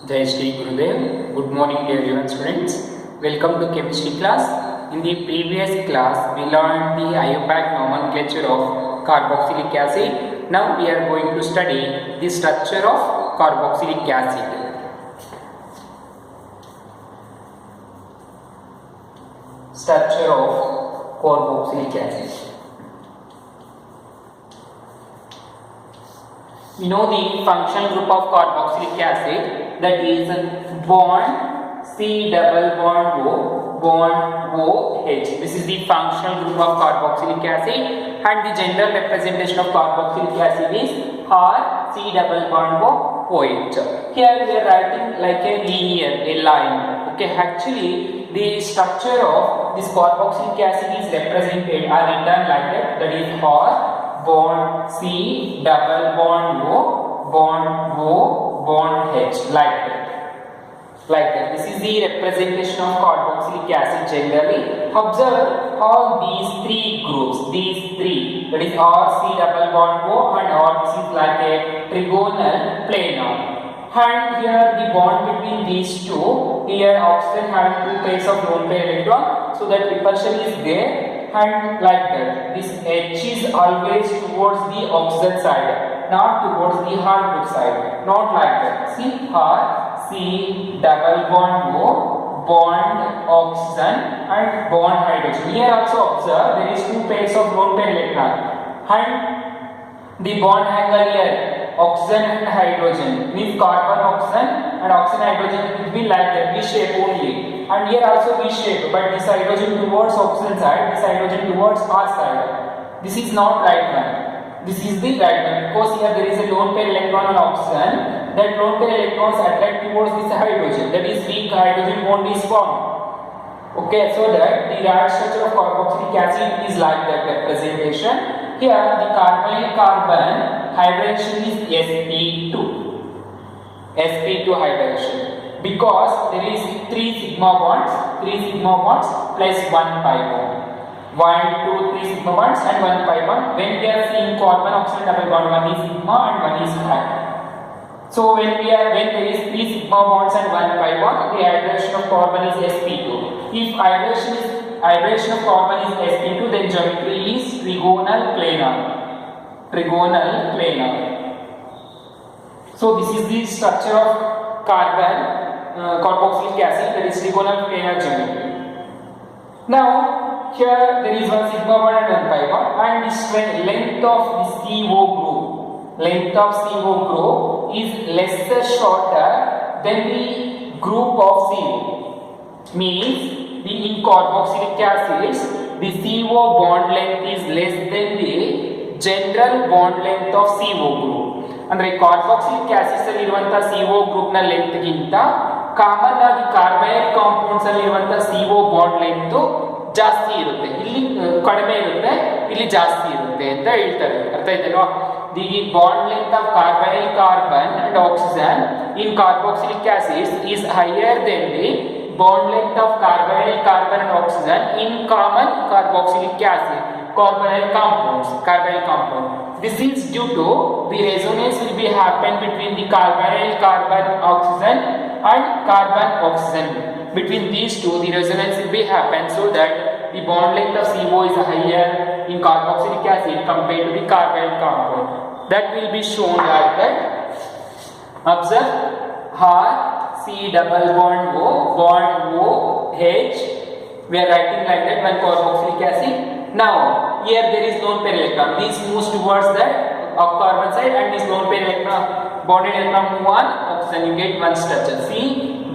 Jai Shri Gurudev. Good morning to everyone, students. Welcome to chemistry class. In the previous class, we learned the IUPAC nomenclature of carboxylic acid. Now we are going to study the structure of carboxylic acid. Structure of carboxylic acid. We know the functional group of carboxylic acid, that is bond C double bond O, bond OH. This is the functional group of carboxylic acid, and the general representation of carboxylic acid is R C double bond OH. Here we are writing like a linear, a line. Okay, actually the structure of this carboxylic acid is represented or written like that, that is R bond C double bond O, bond O, bond H, like that. This is the representation of carboxylic acid generally. Observe all these three groups, that is R C double bond O, and R, this is like a trigonal planar. And here the bond between these two, here oxygen having two pairs of lone pair electron, so that repulsion is there. And like that, this H is always towards the oxygen side, not towards the hard group side, not like that. See, R C double bond O, bond oxygen and bond hydrogen. Here also observe there is two pairs of lone pair electron, and the bond angle here oxygen and hydrogen means carbon oxygen and oxygen hydrogen will be like that, V shape only. And here also V shape, but this hydrogen towards oxygen side, this hydrogen towards R side. This is not right one. This is the right one, because here there is a lone pair electron on oxygen. That lone pair electrons attract towards this hydrogen. That is weak hydrogen bond is formed. Okay, so that the right structure of carboxylic acid is like that representation. Here the carbonyl carbon hydration is sp2. sp2 hydration. Because there is 3 sigma bonds plus 1 pi bond. 1, 2, 3 sigma bonds and 1 pi bond. When we are seeing carbon oxygen double bond, one is sigma and one is pi. So when there is 3 sigma bonds and 1 pi bond, the hydration of carbon is sp2. If hydration of carbon is sp2, then geometry is trigonal planar. So this is the structure of carboxylic acid, that is trigonal planar geometry. Now here there is one sigma bond and 1 pi bond, and the length of the CO group is lesser shorter than the group of CO. Means in carboxylic acids the CO bond length is less than the general bond length of CO group. ಅಂದ್ರೆ carboxylic acids ಅಲ್ಲಿ ಇರುವಂತ CO group ನ length ಗಿಂತ common ಆಗಿ carbyl compounds ಅಲ್ಲಿ ಇರುವಂತ CO bond length ಜಾಸ್ತಿ ಇರುತ್ತೆ, ಇಲ್ಲಿ ಕಡಿಮೆ ಇರುತ್ತೆ, ಇಲ್ಲಿ ಜಾಸ್ತಿ ಇರುತ್ತೆ ಅಂತ ಹೇಳ್ತಾರೆ. ಅರ್ಥ ಆಯ್ತಲ್ವಾ? The bond length of carbyl carbon and oxygen in carboxylic acids is higher than the bond length of carbonyl carbon and oxygen in common carboxylic acid carbonyl compound. This is due to the resonance will be happen between the carbonyl carbon oxygen and carbon oxygen. Between these two, the resonance will be happen, so that the bond length of CO is higher in carboxylic acid compared to the carbonyl compound. That will be shown like that. Observe R C double bond O, bond OH. We are writing like that one carboxylic acid. Now here there is lone pair electron. This moves towards that carbon side, and this lone pair electron bonded electron move on oxygen. You get one structure. See,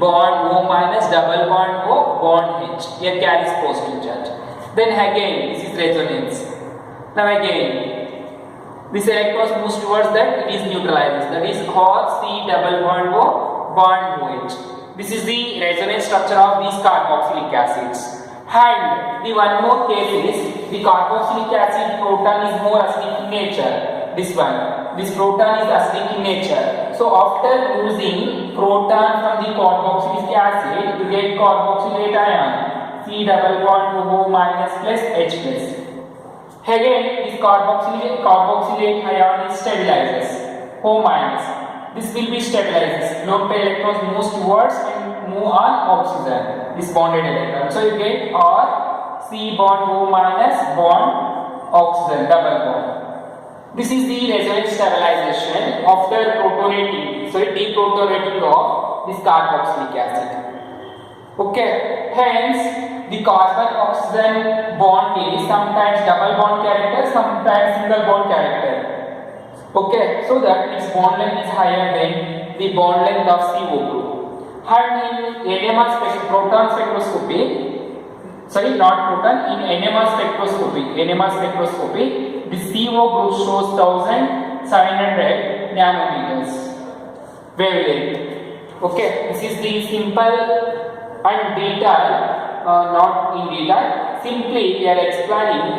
bond O minus double bond O, bond H. Here carries positive charge. Then again this is resonance. Now again this electron moves towards that, it is neutralized. That is R C double bond O, bond OH. This is the resonance structure of these carboxylic acids. And the one more case is the carboxylic acid proton is more acidic in nature. This proton is acidic in nature. So after losing proton from the carboxylic acid, you get carboxylate ion C double bond O minus plus H plus. Again this carboxylate ion is stabilizes O minus. this will be stabilized. Lone pair electrons moves towards and move on oxygen, this bonded electron. So you get R C bond O minus bond oxygen, double bond. This is the resonance stabilization after protonating, deprotonating of this carboxylic acid. Okay, hence the carbon oxygen bond is sometimes double bond character, sometimes single bond character. Okay, so that its bond length is higher than the bond length of CO group. And in NMR proton spectroscopy, in NMR spectroscopy, the CO group shows 1700 nanometers wavelength. Okay, this is the simple and detail, not in detail. Simply we are explaining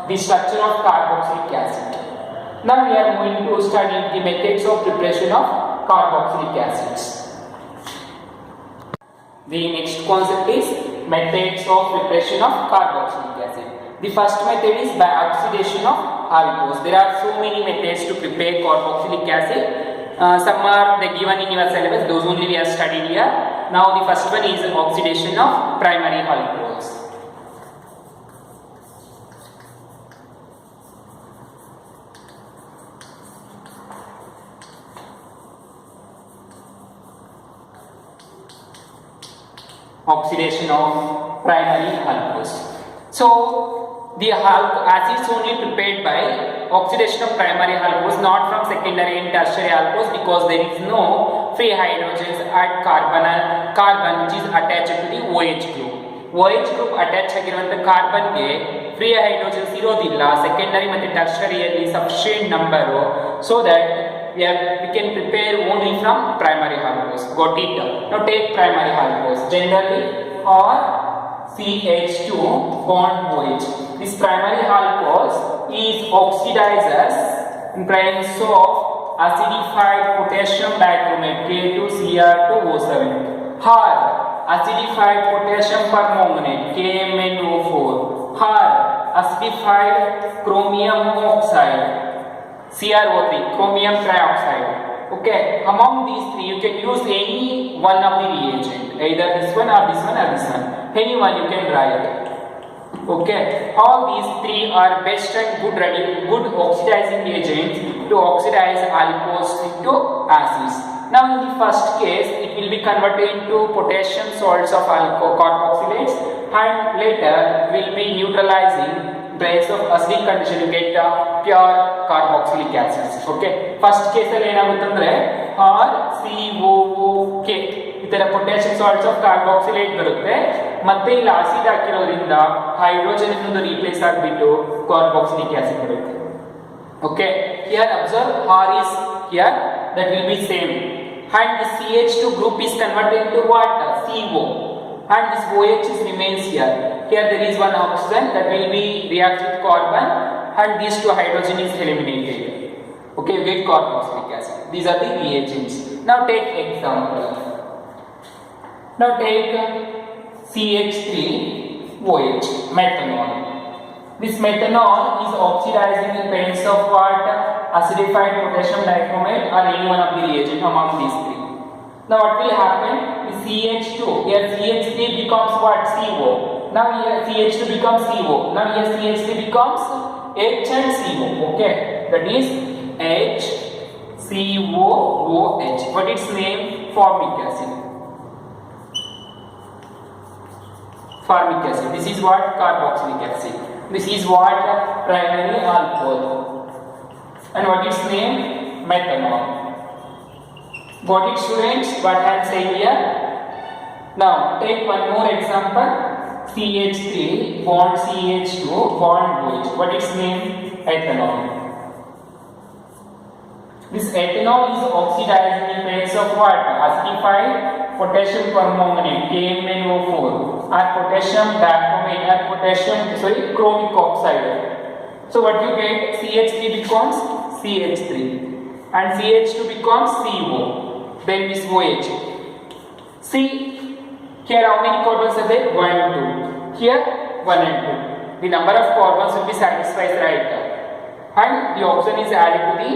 the structure of carboxylic acid. Now we are going to study the methods of preparation of carboxylic acids. The next concept is methods of preparation of carboxylic acid. The first method is by oxidation of alcohols. There are so many methods to prepare carboxylic acid. Some are given in your syllabus, those only we have studied here. Now the first one is oxidation of primary alcohols. Oxidation of primary alcohols. So the acids only prepared by oxidation of primary alcohols, not from secondary and tertiary alcohols, because there is no free hydrogens at carbon which is attached to the OH group. OH group attached ಆಗಿರುವಂತ carbon ಗೆ free hydrogens ಇರೋದಿಲ್ಲ. Secondary ಮತ್ತು tertiary ಅಲ್ಲಿ sufficient number, so that we can prepare only from primary alcohols. Got it? Now take primary alcohols. Generally or CH2 bond OH. This primary alcohols is oxidizes in presence of acidified potassium bichromate K2Cr2O7 or acidified potassium permanganate KMnO4 or acidified chromium oxide CrO3, chromium trioxide. Okay, among these three you can use any one of the reagent, either this one or this one or this one. Any one you can write. Okay, all these three are best and good oxidizing agents to oxidize alcohols into acids. Now in the first case it will be converted into potassium salts of carboxylates, and later will be neutralizing base of acidic condition you get pure carboxylic acids. Okay, first case ಅಲ್ಲಿ ಏನಾಗುತ್ತಂದ್ರೆ RCOOK ಇದರ potassium salts of carboxylate ಬರುತ್ತೆ, ಮತ್ತೆ ಇಲ್ಲಿ acid ಹಾಕಿರೋದ್ರಿಂದ hydrogen ಇನ್ನೊಂದು replace ಆಗಿಬಿಟ್ಟು carboxylic acid ಬರುತ್ತೆ. Okay, here observe R is here, that will be same, and the CH2 group is converted into what? CO, and this OH remains here. Here there is one oxygen that will be react with carbon, and these two hydrogen is eliminated. Okay, you get carboxylic acid. These are the reagents. Now take example. Now take CH3OH, methanol. This methanol is oxidizing in presence of what? Acidified potassium dichromate or any one of the reagent among these three. Now what will happen? The CH2, here CH3 becomes what? CO. Now here CH2 becomes CO. Now here CH3 becomes H and CO. Okay, that is HCOOH. What its name? Formic acid. Formic acid. This is what? Carboxylic acid. This is what? Primary alcohol. And what its name? Methanol. Got it, students? What I am saying here? Now take one more example. CH3 bond CH2 bond OH. What its name? Ethanol. This ethanol is oxidizing in presence of what? Acidified potassium permanganate KMnO4 or potassium dichromate or chromic oxide. So what you get? CH3 becomes CH3 and CH2 becomes CO. Then this OH. See, here how many carbons are there? 1 and 2. Here 1 and 2. The number of carbons will be satisfied, right? And the oxygen is added to the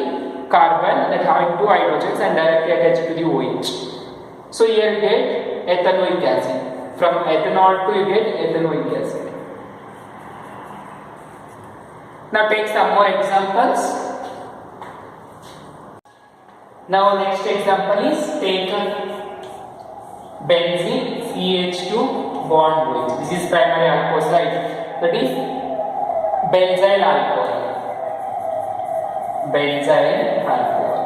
carbon that having 2 hydrogens and directly attached to the OH. So here you get ethanoic acid. From ethanol to you get ethanoic acid. Now take some more examples. Now next example is take benzene CH2 bond OH. This is primary alcohol, right? That is benzyl alcohol. Benzyl alcohol.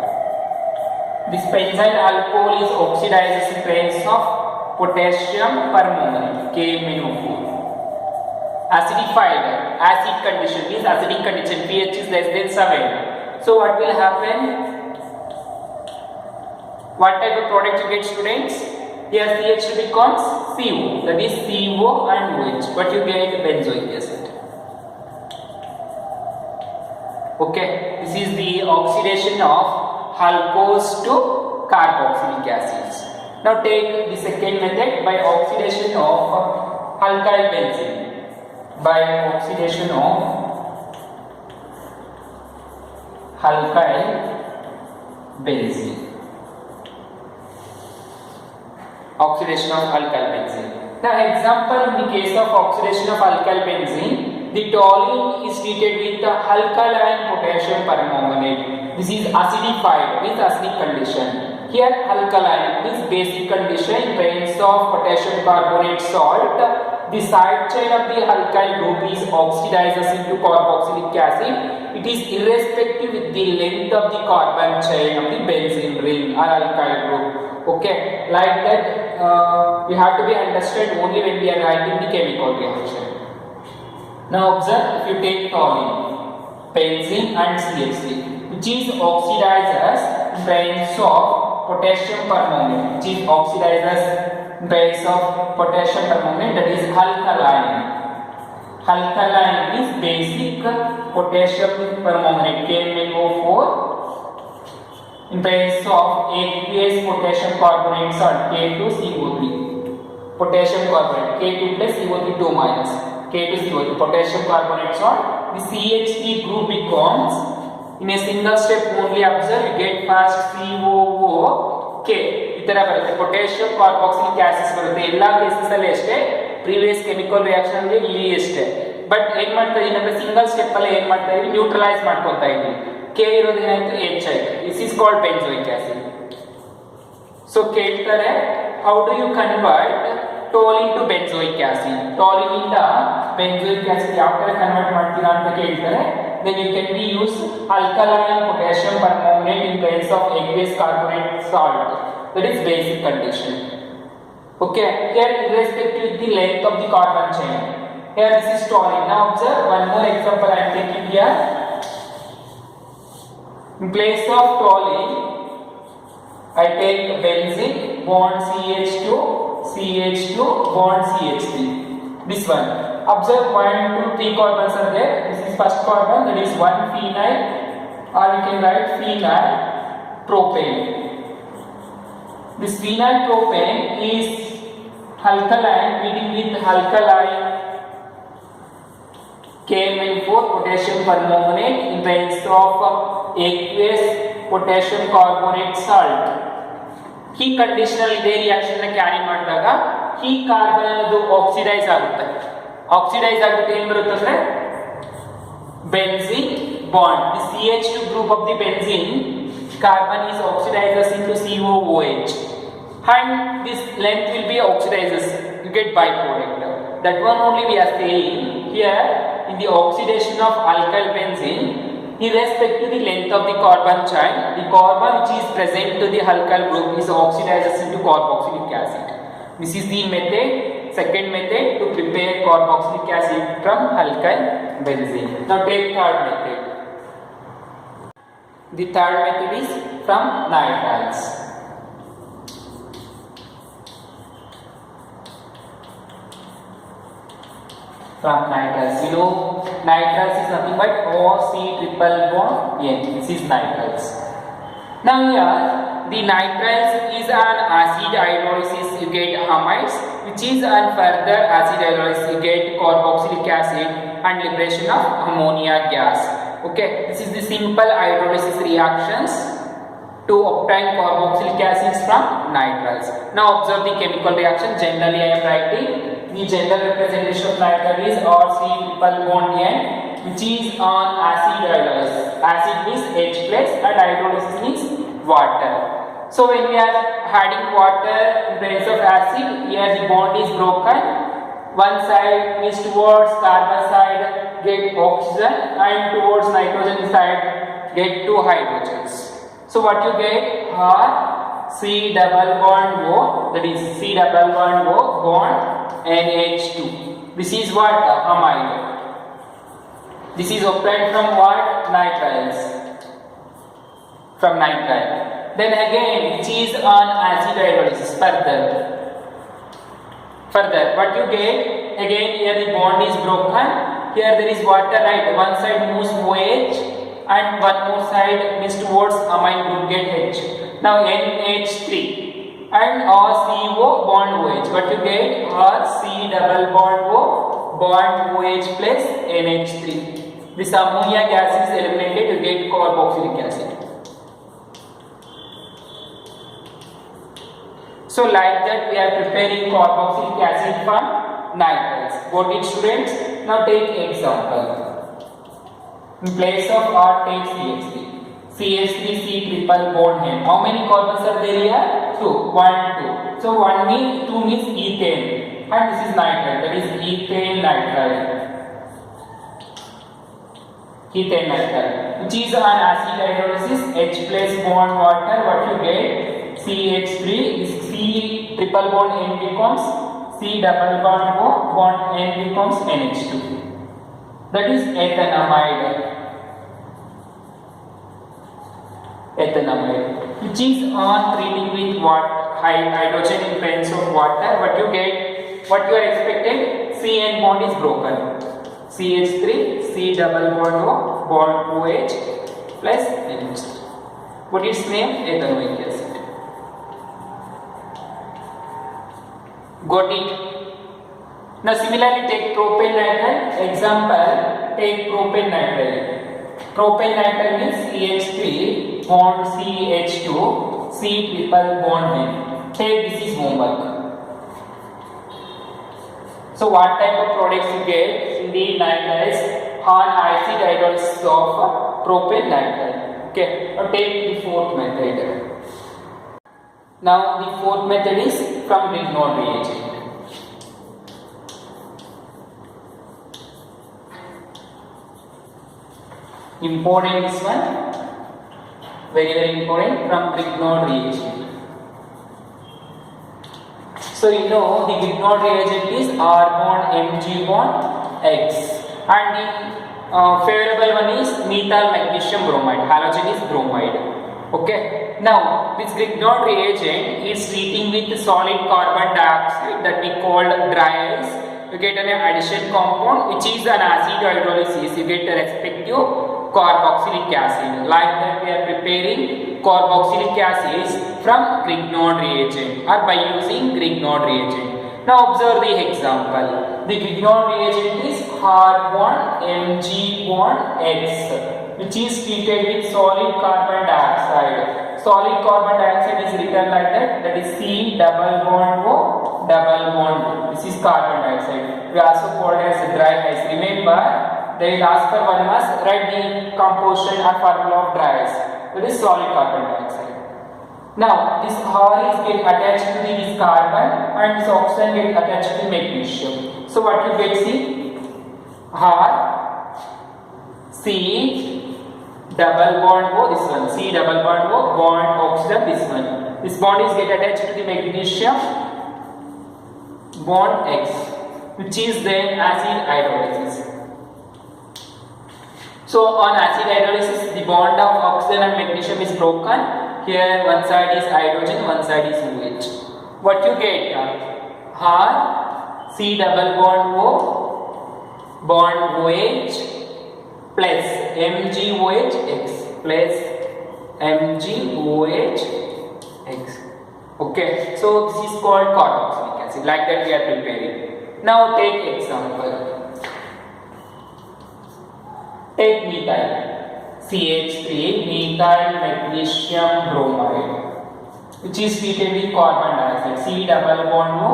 This benzyl alcohol is oxidized in presence of potassium permanganate KMnO4. Acidified, acid condition means acidic condition, pH is less than 7. So what will happen? What type of product you get, students? Here CH2 becomes CO, that is CO and OH, but you get benzoic acid. Okay, this is the oxidation of alcohols to carboxylic acids. Now take the second method by oxidation of alkyl benzene. By oxidation of alkyl benzene. Oxidation of alkyl benzene. Now example in the case of oxidation of alkyl benzene, the toluene is treated with the alkaline potassium permanganate. This is acidified with acidic condition. Here alkaline means basic condition in presence of potassium carbonate salt. The side chain of the alkyl group is oxidizes into carboxylic acid. It is irrespective with the length of the carbon chain of the benzene ring or alkyl group. Okay, like that we have to be understood only when we are writing the chemical reaction. Now observe, if you take toluene, benzene and CH3, which is oxidizes in presence of potassium permanganate, which is oxidizes in presence of potassium permanganate, that is alkaline. Alkaline is basic potassium permanganate KMnO4 in presence of aqueous potassium carbonate salt K2CO3. Potassium carbonate K2 plus CO3 2 minus K2CO3 potassium carbonate salt. The CH3 group becomes in a single step only. Observe, you get first COOK. इतर बರುತ್ತೆ potassium carboxylic acids ಬರುತ್ತೆ ಎಲ್ಲಾ cases ಅಲ್ಲಿ ಅಷ್ಟೇ previous chemical reaction ಗೆ ಇಲ್ಲಿ ಅಷ್ಟೇ but ಏನು ಮಾಡ್ತಾ ಇದೀನಿ ಅಂದ್ರೆ ಸಿಂಗಲ್ ಸ್ಟೆಪ್ ಅಲ್ಲಿ ಏನು ಮಾಡ್ತಾ ಇದೀನಿ ನ್ಯೂಟ್ರಲೈಸ್ ಮಾಡ್ಕೊಳ್ತಾ ಇದೀನಿ K ಇರೋದು ಏನಾಯ್ತು H ಆಯ್ತು this is called benzoic acid so ಕೇಳ್ತಾರೆ how do you convert toluene to benzoic acid toluene ಇಂದ ಬೆಂಜೋಯಿಕ್ ಆಸಿಡ್ ಯಾವ ತರ ಕನ್ವರ್ಟ್ ಮಾಡ್ತೀರಾ ಅಂತ ಕೇಳ್ತಾರೆ then you can be use alkaline potassium permanganate in place of aqueous carbonate salt. That is basic condition. Okay, here irrespective of the length of the carbon chain. Here this is toluene. Now observe one more example I am taking here. In place of toluene, I take benzene bond CH2, CH2 bond CH3. This one. Observe 1, 2, 3 carbons are there. This is first carbon, that is 1 phenyl, or you can write phenyl propane. This phenyl propane is alkaline meeting with alkaline KMnO4 potassium permanganate in presence of aqueous potassium carbonate salt. Heat conditional ಇದೆ reaction ನ carry ಮಾಡಿದಾಗ ಈ carbon ಅದು oxidise ಆಗುತ್ತೆ oxidise ಆಗುತ್ತೆ ಏನು ಬರುತ್ತೆ ಅಂದ್ರೆ benzene bond the CH2 group of the benzene carbon is oxidizes into COOH and this length will be oxidizes you get byproduct that one only we are saying here in the oxidation of alkyl benzene irrespective of the length of the carbon chain the carbon which is present to the alkyl group is oxidizes into carboxylic acid. This is the method, second method to prepare carboxylic acid from alkyl benzene. Now take third method. The third method is from nitriles. From nitriles, you know nitriles is nothing but OC triple bond N. This is nitriles. Now here the nitriles is an acid hydrolysis you get amides, which is an further acid hydrolysis you get carboxylic acid and liberation of ammonia gas. Okay, this is the simple hydrolysis reactions to obtain carboxylic acids from nitriles. Now observe the chemical reaction. Generally I am writing the general representation of nitrile is RC triple bond N, which is on acid hydrolysis. Acid means H plus and hydrolysis means water. So when we are adding water in place of acid, here the bond is broken. One side is towards carbon side get oxygen and towards nitrogen side get two hydrogens. So what you get are C double bond O, that is C double bond O bond NH2. This is what? Amide. This is obtained from what? Nitriles. From nitrile. Then again, which is on acid hydrolysis further. Further, what you get? Again, here the bond is broken. Here there is water, right? One side moves OH and one more side means towards amine group get H. Now NH3 and CO bond OH. What you get? C double bond O bond OH plus NH3. This ammonia gas is eliminated, you get carboxylic acid. So like that we are preparing carboxylic acid from nitriles. Got it, students? Now take example. In place of R take CH3. CH3 C triple bond N. How many carbons are there here? 2. 1, 2. So 1 means 2 means ethane. And this is nitrile. That is ethane nitrile. Ethane nitrile. Which is an acid hydrolysis. H plus bond water. What you get? CH3 is C triple bond N becomes C double bond O bond N becomes NH2. That is ethanamide. Ethanamide, which is on treating with what? Hydrogen in presence of water. What you get? What you are expected? CN bond is broken. CH3 C double bond O bond OH plus NH2. What is its name? Ethanoic acid. Got it? Now similarly take propane nitrile. Example, take propane nitrile. Propane nitrile means CH3 bond CH2 C triple bond N. Take this is homework. So what type of products you get in the nitriles on acid hydrolysis of propane nitrile? Okay. Now take the fourth method. Now the fourth method is from Grignard reagent. Important this one, very important, from Grignard reagent. So you know the Grignard reagent is R bond Mg bond X, and the favorable one is methyl magnesium bromide. Halogen is bromide. Okay. Now this Grignard reagent is treating with solid carbon dioxide that we call dry ice. You get an addition compound which is an acid hydrolysis. You get a respective carboxylic acid. Like that we are preparing carboxylic acids from Grignard reagent or by using Grignard reagent. Now observe the example. The Grignard reagent is R bond Mg bond X, which is treated with solid carbon dioxide. Solid carbon dioxide is written like that. That is C double bond O double bond. This is carbon dioxide. We also call it as dry ice. Remember, they will ask for 1 mass, write the composition or formula of dry ice. That is solid carbon dioxide. Now this R is get attached to this carbon and this oxygen get attached to magnesium. So what you get? See, R C double bond O, this one, C double bond O bond oxygen, this one. This bond is get attached to the magnesium bond X, which is then acid hydrolysis. So on acid hydrolysis, the bond of oxygen and magnesium is broken. Here one side is hydrogen, one side is OH. What you get? R C double bond O bond OH plus MgOH X plus MgOH X. Okay, so this is called carboxylic acid. Like that we are preparing. Now take example. Take methyl. CH3 methyl magnesium bromide, which is treated with carbon dioxide. C double bond O,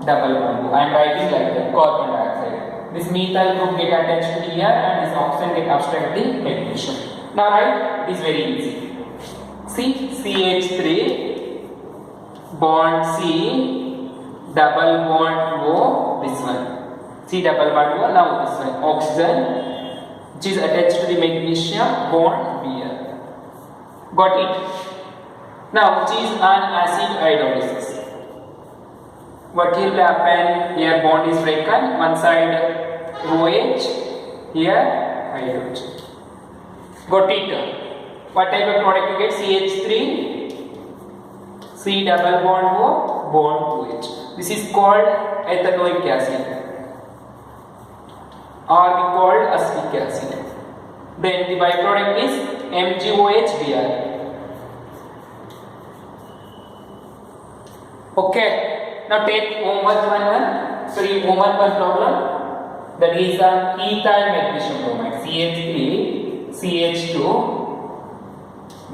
double bond O. I am writing like that, carbon dioxide. This methyl group get attached to here and this oxygen get abstract the magnesium. Now write, it is very easy. See, CH3 bond C double bond O, this one. C double bond O, now this one. Oxygen which is attached to the magnesium bond here. Got it? Now, which is an acid hydrolysis. What will happen? Here bond is broken. One side OH, here hydrogen. Got it? What type of product you get? CH3, C double bond O, bond OH. This is called ethanoic acid, or we called acetic acid. Then the byproduct is MgOH, Br. Okay. Now take homework homework one problem. That is an ethyl magnesium bromide. CH3, CH2,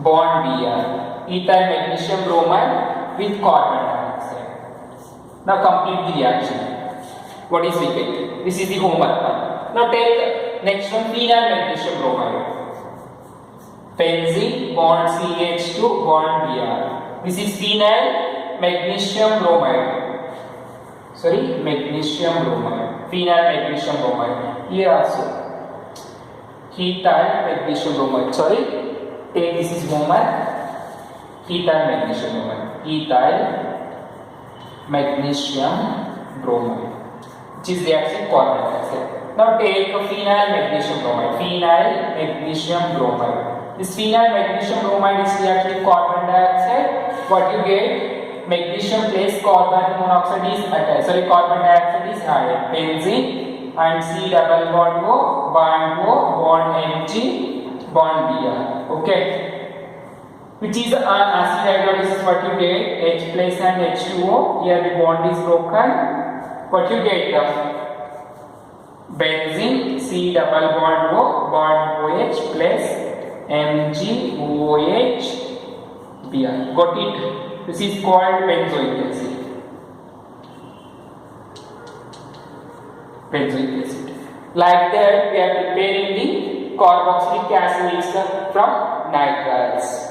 bond Br. Ethyl magnesium bromide with carbon dioxide. Now complete the reaction. What is we get? This is the homework one. Now take next one, phenyl magnesium bromide. Benzene bond CH2 bond Br. This is phenyl magnesium bromide. Magnesium bromide. Phenyl magnesium bromide. Here also ethyl magnesium bromide. Take this is homework. Ethyl magnesium bromide. Ethyl magnesium bromide, which is reaction carbon dioxide. Now take phenyl magnesium bromide. Phenyl magnesium bromide. This phenyl magnesium bromide is reacting carbon dioxide. What you get? Magnesium plus carbon monoxide is attached. Carbon dioxide is added. Benzene and C double bond O, bond Mg, bond Br. Okay. Which is an acid hydrolysis. What you get? H plus and H2O. Here the bond is broken. What you get? Benzene, C double bond O, bond OH plus MgOH, Br. Got it? This is called benzoic acid. Benzoic acid. Like that, we are preparing the carboxylic acid mixture from nitriles.